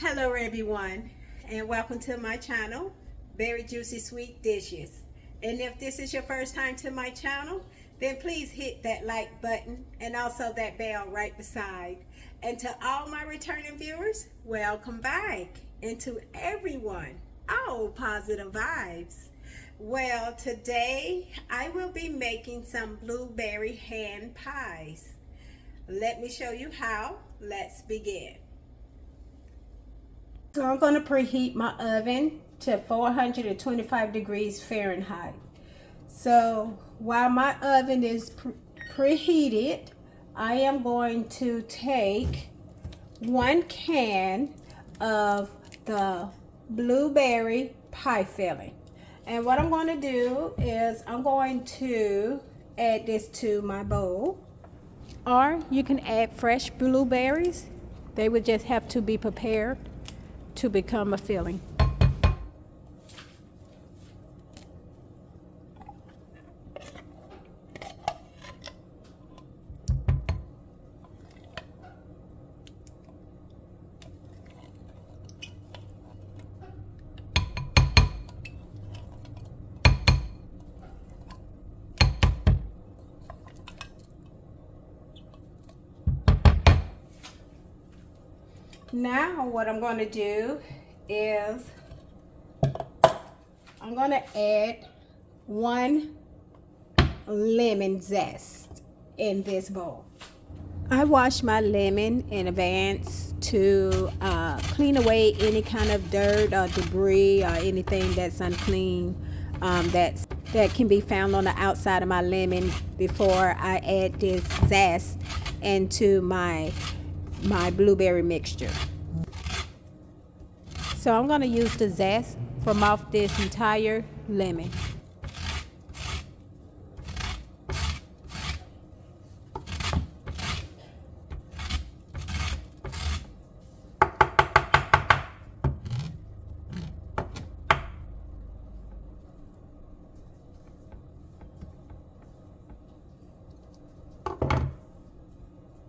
Hello everyone, and welcome to my channel, Berryjuicysweet Dishes. And if this is your first time to my channel, then please hit that like button and also that bell right beside. And to all my returning viewers, welcome back. And to everyone, all positive vibes. Well, today I will be making some blueberry hand pies. Let me show you how. Let's begin. So I'm going to preheat my oven to 425 degrees Fahrenheit. So while my oven is preheated, I am going to take 1 can of the blueberry pie filling. And what I'm going to do is I'm going to add this to my bowl. Or you can add fresh blueberries. They would just have to be prepared to become a filling. Now what I'm going to do is I'm going to add 1 lemon zest in this bowl. I wash my lemon in advance to clean away any kind of dirt or debris or anything that's unclean that can be found on the outside of my lemon before I add this zest into my blueberry mixture. So I'm going to use the zest from off this entire lemon.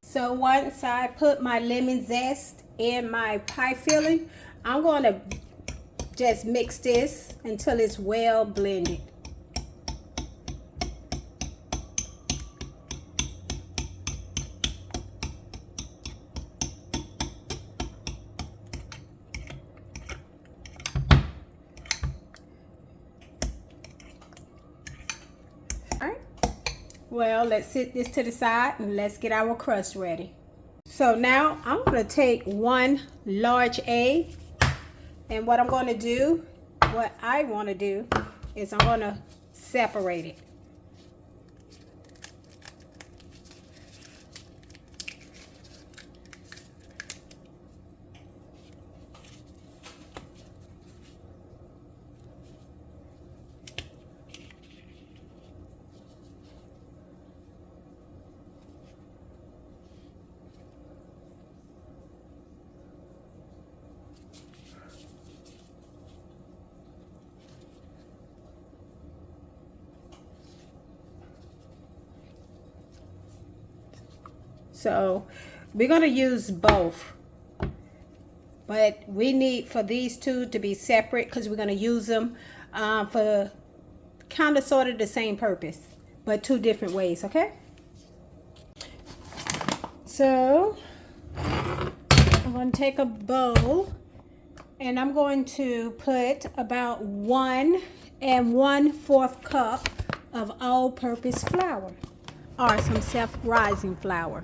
So once I put my lemon zest in my pie filling, I'm going to just mix this until it's well blended. All right. Well, let's set this to the side and let's get our crust ready. So now I'm going to take 1 large egg, and what I want to do is I'm going to separate it. So we're going to use both, but we need for these two to be separate because we're going to use them for kind of sort of the same purpose, but 2 different ways. Okay, so I'm going to take a bowl and I'm going to put about 1 1/4 cup of all-purpose flour, or some self-rising flour.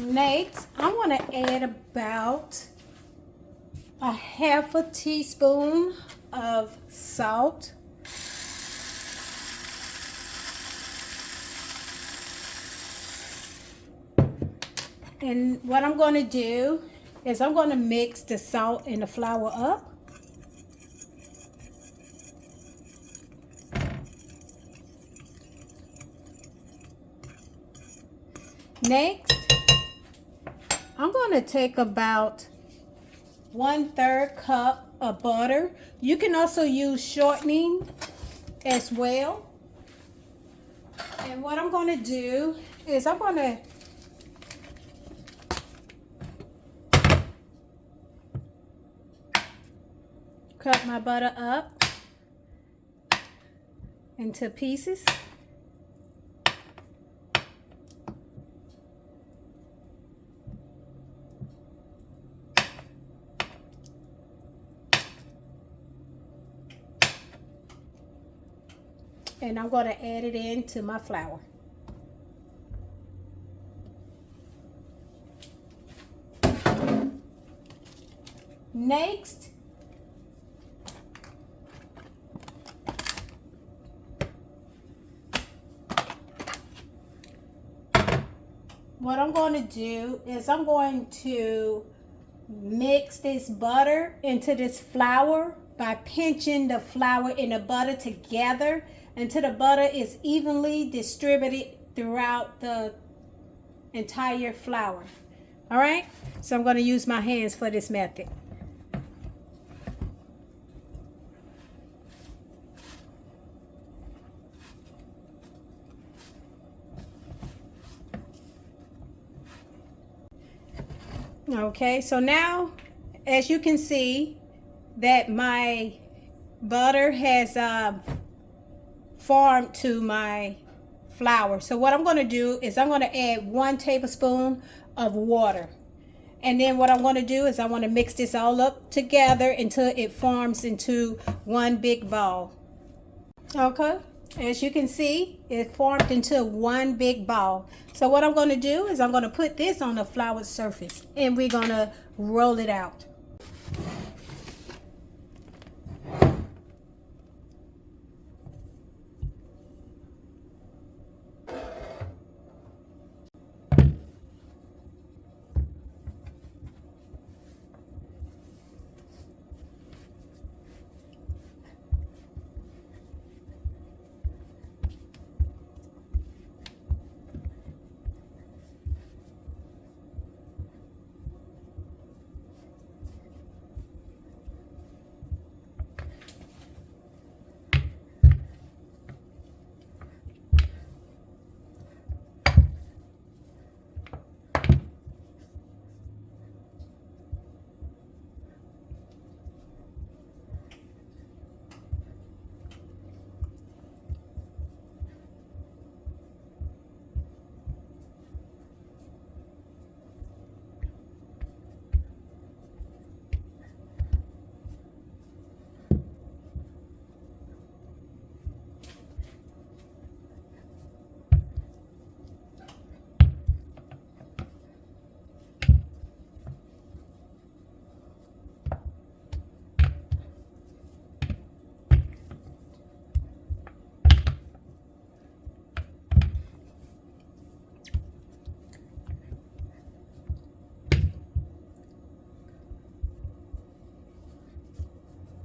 Next, I want to add about a 1/2 teaspoon of salt. And what I'm going to do is I'm going to mix the salt and the flour up. Next, I'm going to take about 1/3 cup of butter. You can also use shortening as well. And what I'm going to do is I'm going to cut my butter up into pieces. And I'm going to add it into my flour. Next, what I'm going to do is I'm going to mix this butter into this flour by pinching the flour and the butter together until the butter is evenly distributed throughout the entire flour. All right, so I'm going to use my hands for this method. Okay, so now as you can see that my butter has formed to my flour. So what I'm going to do is I'm going to add 1 tablespoon of water. And then what I'm going to do is I want to mix this all up together until it forms into one big ball. Okay, as you can see, it formed into one big ball. So what I'm going to do is I'm going to put this on the floured surface and we're going to roll it out.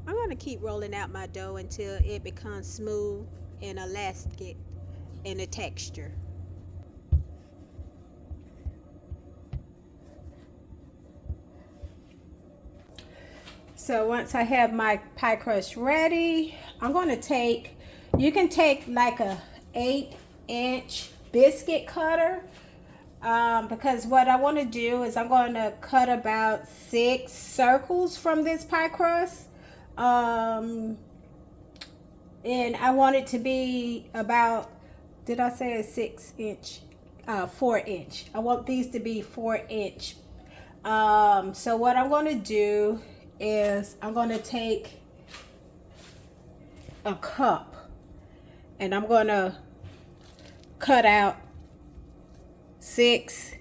I'm going to keep rolling out my dough until it becomes smooth and elastic in the texture. So once I have my pie crust ready, I'm going to take, you can take like a 8-inch biscuit cutter, because what I want to do is I'm going to cut about 6 circles from this pie crust. And I want it to be about, did I say a 6-inch? 4-inch. I want these to be 4-inch. So what I'm going to do is I'm going to take a cup and I'm going to cut out 6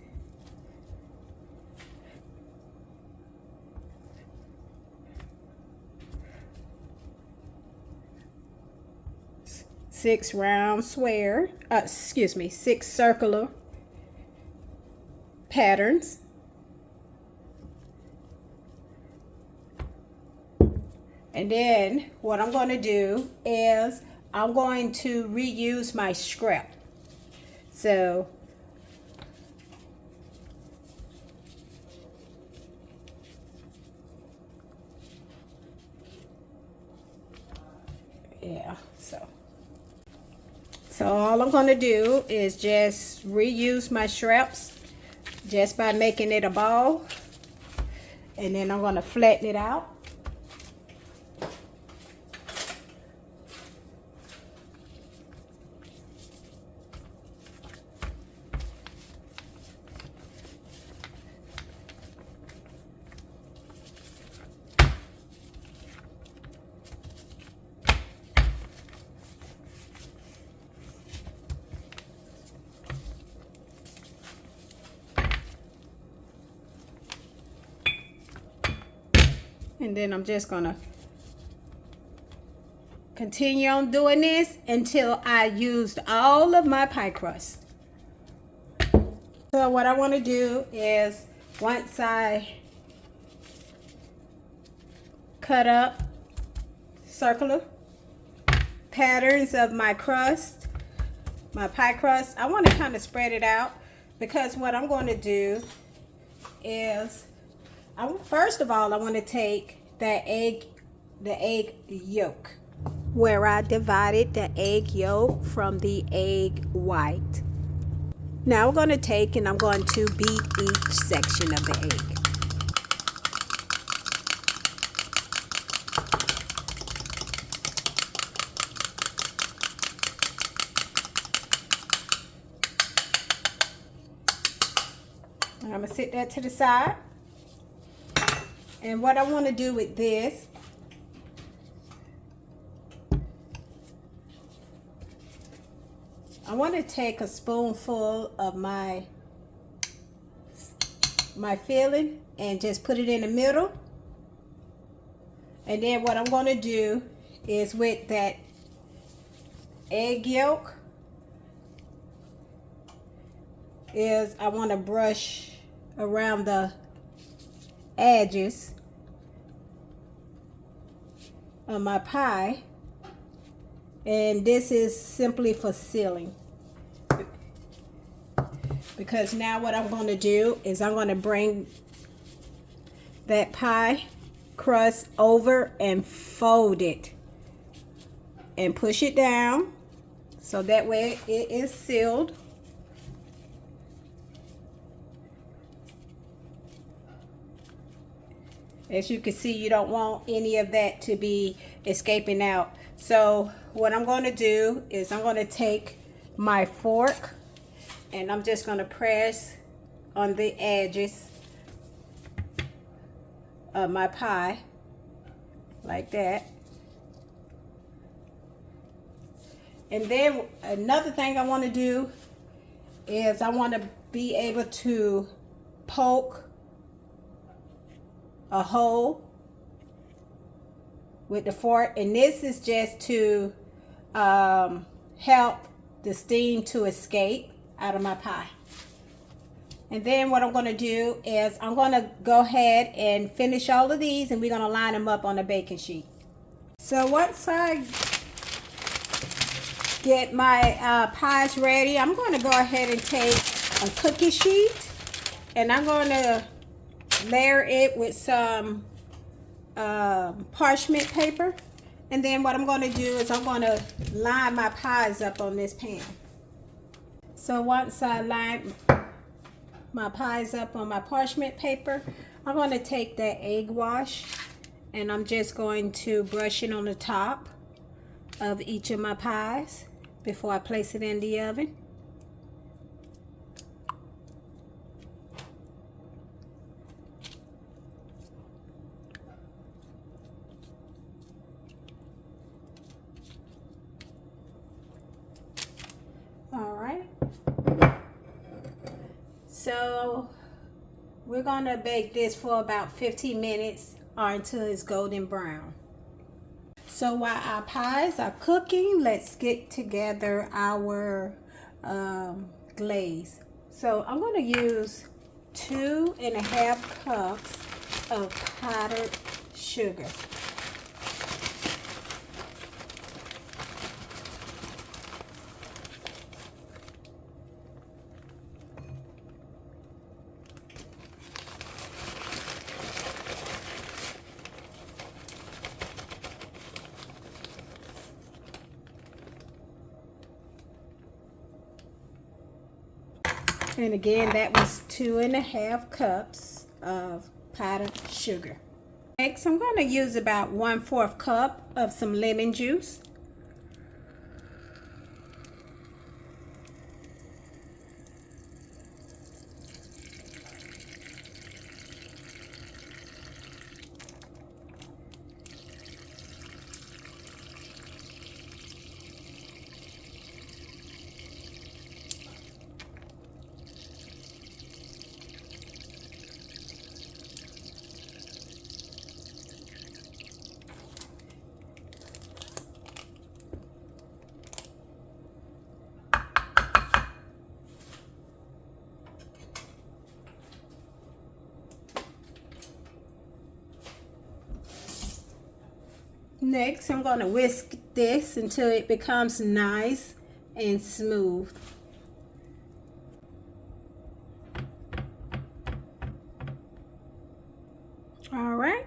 round square, 6 circular patterns. And then what I'm going to do is I'm going to reuse my scrap. So y'all. So all I'm going to do is just reuse my shrimps just by making it a ball. And then I'm going to flatten it out. And then I'm just gonna continue on doing this until I used all of my pie crust. So what I want to do is, once I cut up circular patterns of my crust, my pie crust, I want to kind of spread it out, because what I'm going to do is, first of all, I want to take the egg yolk, where I divided the egg yolk from the egg white. Now I'm going to take and I'm going to beat each section of the egg. I'm going to sit that to the side. And what I want to do with this, I want to take a spoonful of my filling and just put it in the middle. And then what I'm going to do is, with that egg yolk, is I want to brush around the edges of my pie, and this is simply for sealing, because now what I'm going to do is I'm going to bring that pie crust over and fold it and push it down so that way it is sealed. As you can see, you don't want any of that to be escaping out. So what I'm going to do is I'm going to take my fork and I'm just going to press on the edges of my pie like that. And then another thing I want to do is I want to be able to poke a hole with the fork, and this is just to help the steam to escape out of my pie. And then what I'm going to do is I'm going to go ahead and finish all of these, and we're going to line them up on a baking sheet. So once I get my pies ready, I'm going to go ahead and take a cookie sheet, and I'm going to layer it with some parchment paper. And then what I'm going to do is I'm going to line my pies up on this pan. So once I line my pies up on my parchment paper, I'm going to take that egg wash and I'm just going to brush it on the top of each of my pies before I place it in the oven. So we're going to bake this for about 15 minutes or until it's golden brown. So while our pies are cooking, let's get together our glaze. So I'm going to use 2.5 cups of powdered sugar. And again, that was 2.5 cups of powdered sugar. Next, I'm going to use about 1/4 cup of some lemon juice. Next, I'm going to whisk this until it becomes nice and smooth. All right.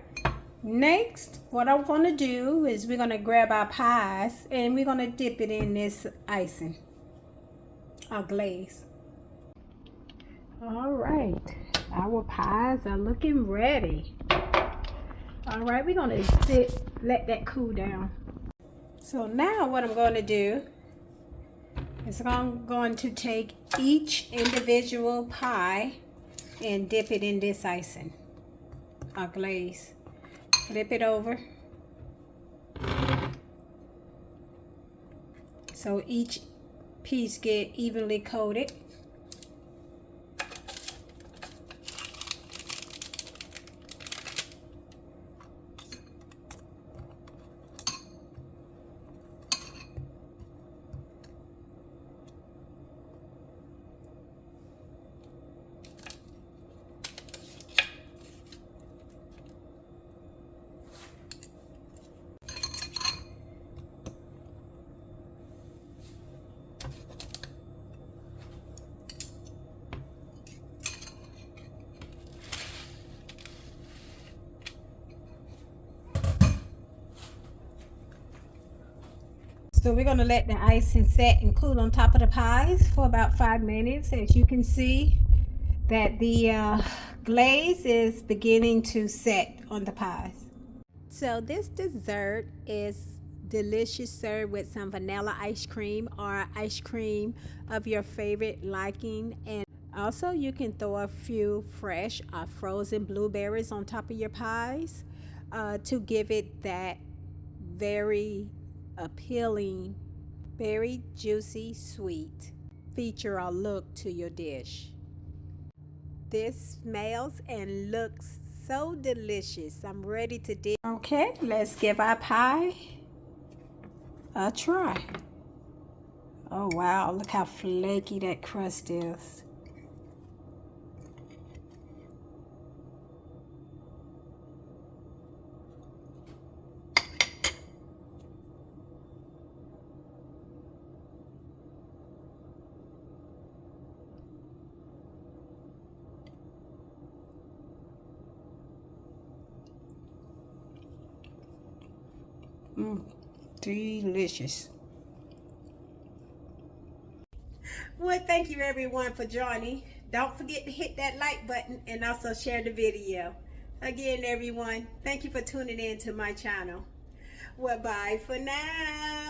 Next, what I'm going to do is we're going to grab our pies and we're going to dip it in this icing, our glaze. All right. Our pies are looking ready. All right, we're going to let that cool down. So now what I'm going to do is I'm going to take each individual pie and dip it in this icing, our glaze. Flip it over. So each piece get evenly coated. So we're going to let the icing set and cool on top of the pies for about 5 minutes. As you can see that the glaze is beginning to set on the pies. So this dessert is delicious, served with some vanilla ice cream or ice cream of your favorite liking. And also you can throw a few fresh or frozen blueberries on top of your pies to give it that very appealing, very juicy, sweet feature or look to your dish. This smells and looks so delicious. I'm ready to dip. Okay, let's give our pie a try. Oh wow, look how flaky that crust is. Delicious. Well, thank you everyone for joining. Don't forget to hit that like button and also share the video. Again, everyone, thank you for tuning in to my channel. Well, bye for now.